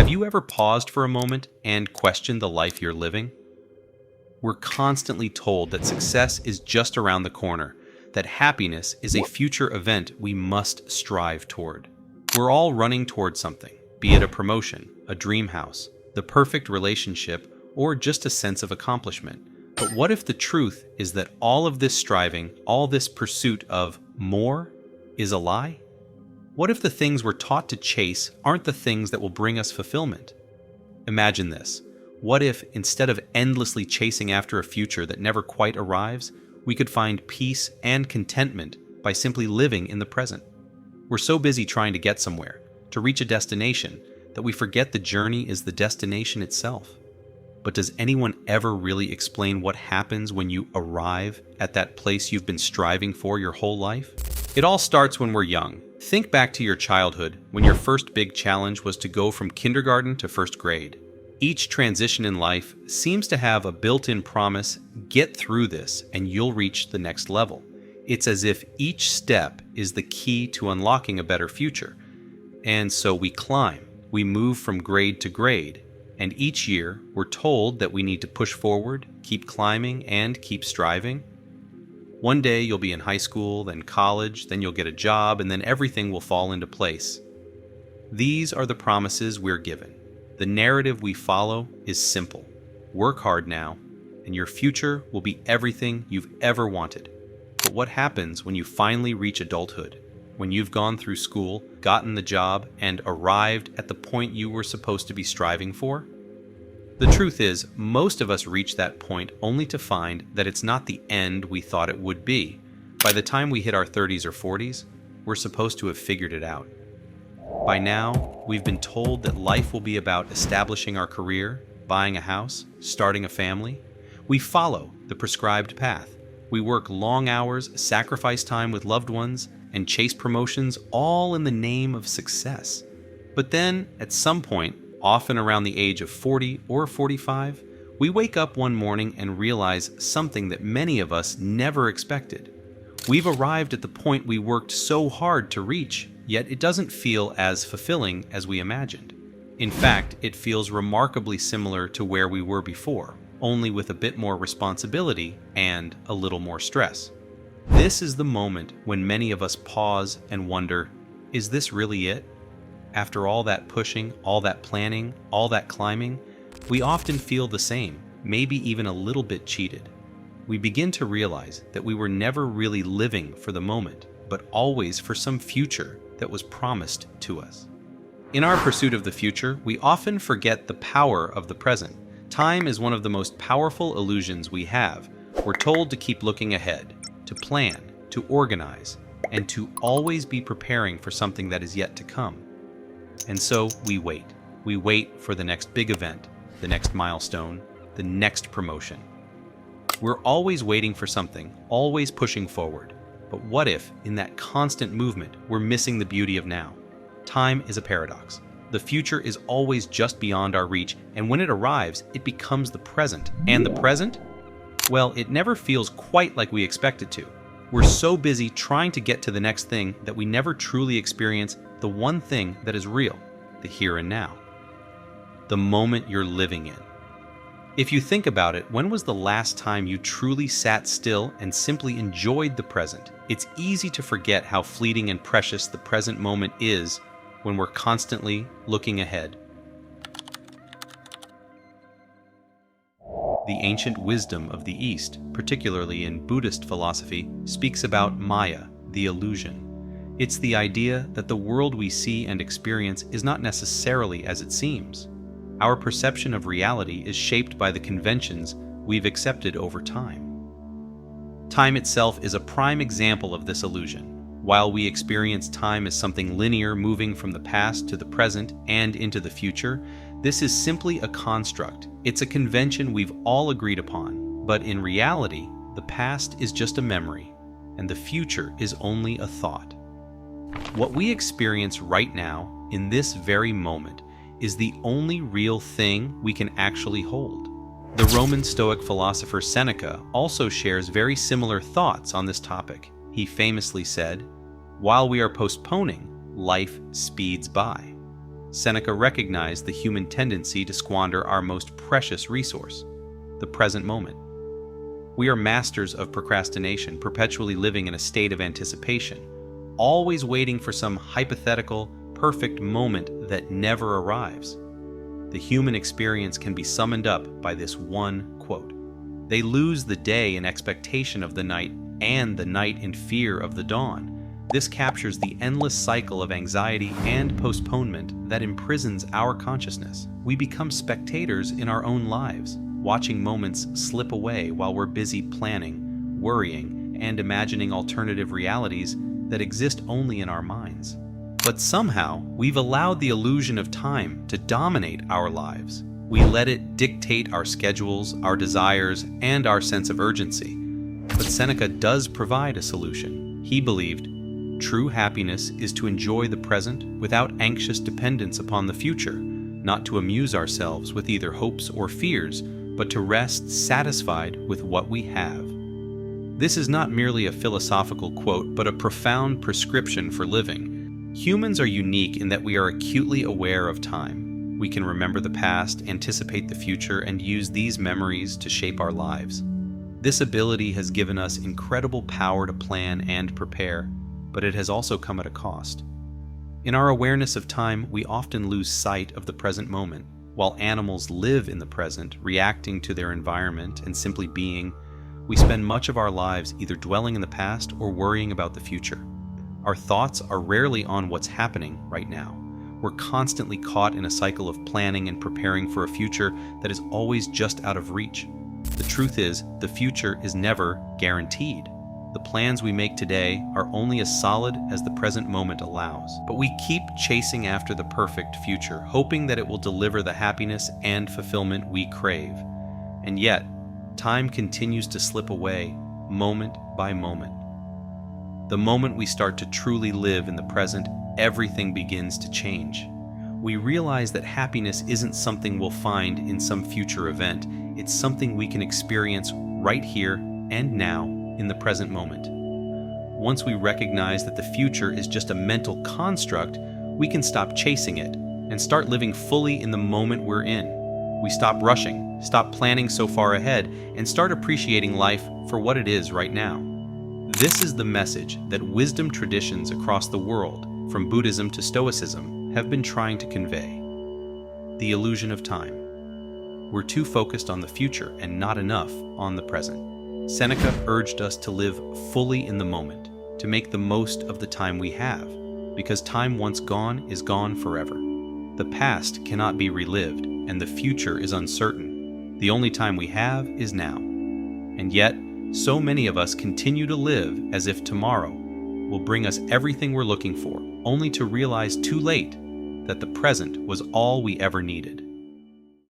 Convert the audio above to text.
Have you ever paused for a moment and questioned the life you're living? We're constantly told that success is just around the corner, that happiness is a future event we must strive toward. We're all running toward something, be it a promotion, a dream house, the perfect relationship, or just a sense of accomplishment. But what if the truth is that all of this striving, all this pursuit of more, is a lie? What if the things we're taught to chase aren't the things that will bring us fulfillment? Imagine this. What if, instead of endlessly chasing after a future that never quite arrives, we could find peace and contentment by simply living in the present? We're so busy trying to get somewhere, to reach a destination, that we forget the journey is the destination itself. But does anyone ever really explain what happens when you arrive at that place you've been striving for your whole life? It all starts when we're young. Think back to your childhood, when your first big challenge was to go from kindergarten to first grade. Each transition in life seems to have a built-in promise: get through this and you'll reach the next level. It's as if each step is the key to unlocking a better future. And so we climb, we move from grade to grade, and each year we're told that we need to push forward, keep climbing, and keep striving. One day you'll be in high school, then college, then you'll get a job, and then everything will fall into place. These are the promises we're given. The narrative we follow is simple. Work hard now, and your future will be everything you've ever wanted. But what happens when you finally reach adulthood? When you've gone through school, gotten the job, and arrived at the point you were supposed to be striving for? The truth is, most of us reach that point only to find that it's not the end we thought it would be. By the time we hit our 30s or 40s, we're supposed to have figured it out. By now, we've been told that life will be about establishing our career, buying a house, starting a family. We follow the prescribed path. We work long hours, sacrifice time with loved ones, and chase promotions, all in the name of success. But then, at some point, often around the age of 40 or 45, we wake up one morning and realize something that many of us never expected. We've arrived at the point we worked so hard to reach, yet it doesn't feel as fulfilling as we imagined. In fact, it feels remarkably similar to where we were before, only with a bit more responsibility and a little more stress. This is the moment when many of us pause and wonder, is this really it? After all that pushing, all that planning, all that climbing, we often feel the same, maybe even a little bit cheated. We begin to realize that we were never really living for the moment, but always for some future that was promised to us. In our pursuit of the future, we often forget the power of the present. Time is one of the most powerful illusions we have. We're told to keep looking ahead, to plan, to organize, and to always be preparing for something that is yet to come. And so we wait. We wait for the next big event, the next milestone, the next promotion. We're always waiting for something, always pushing forward. But what if, in that constant movement, we're missing the beauty of now? Time is a paradox. The future is always just beyond our reach, and when it arrives, it becomes the present. And the present? Well, it never feels quite like we expect it to. We're so busy trying to get to the next thing that we never truly experience the one thing that is real, the here and now. The moment you're living in. If you think about it, when was the last time you truly sat still and simply enjoyed the present? It's easy to forget how fleeting and precious the present moment is when we're constantly looking ahead. The ancient wisdom of the East, particularly in Buddhist philosophy, speaks about Maya, the illusion. It's the idea that the world we see and experience is not necessarily as it seems. Our perception of reality is shaped by the conventions we've accepted over time. Time itself is a prime example of this illusion. While we experience time as something linear moving from the past to the present and into the future, this is simply a construct. It's a convention we've all agreed upon. But in reality, the past is just a memory, and the future is only a thought. What we experience right now, in this very moment, is the only real thing we can actually hold. The Roman Stoic philosopher Seneca also shares very similar thoughts on this topic. He famously said, "While we are postponing, life speeds by." Seneca recognized the human tendency to squander our most precious resource, the present moment. We are masters of procrastination, perpetually living in a state of anticipation, always waiting for some hypothetical, perfect moment that never arrives. The human experience can be summed up by this one quote. They lose the day in expectation of the night and the night in fear of the dawn. This captures the endless cycle of anxiety and postponement that imprisons our consciousness. We become spectators in our own lives, watching moments slip away while we're busy planning, worrying, and imagining alternative realities that exist only in our minds. But somehow, we've allowed the illusion of time to dominate our lives. We let it dictate our schedules, our desires, and our sense of urgency. But Seneca does provide a solution. He believed, true happiness is to enjoy the present without anxious dependence upon the future, not to amuse ourselves with either hopes or fears, but to rest satisfied with what we have. This is not merely a philosophical quote, but a profound prescription for living. Humans are unique in that we are acutely aware of time. We can remember the past, anticipate the future, and use these memories to shape our lives. This ability has given us incredible power to plan and prepare, but it has also come at a cost. In our awareness of time, we often lose sight of the present moment. While animals live in the present, reacting to their environment and simply being, we spend much of our lives either dwelling in the past or worrying about the future. Our thoughts are rarely on what's happening right now. We're constantly caught in a cycle of planning and preparing for a future that is always just out of reach. The truth is, the future is never guaranteed. The plans we make today are only as solid as the present moment allows. But we keep chasing after the perfect future, hoping that it will deliver the happiness and fulfillment we crave. And yet, time continues to slip away, moment by moment. The moment we start to truly live in the present, everything begins to change. We realize that happiness isn't something we'll find in some future event. It's something we can experience right here and now in the present moment. Once we recognize that the future is just a mental construct, we can stop chasing it and start living fully in the moment we're in. We stop rushing, stop planning so far ahead, and start appreciating life for what it is right now. This is the message that wisdom traditions across the world, from Buddhism to Stoicism, have been trying to convey. The illusion of time. We're too focused on the future and not enough on the present. Seneca urged us to live fully in the moment, to make the most of the time we have, because time once gone is gone forever. The past cannot be relived, and the future is uncertain. The only time we have is now. And yet, so many of us continue to live as if tomorrow will bring us everything we're looking for, only to realize too late that the present was all we ever needed.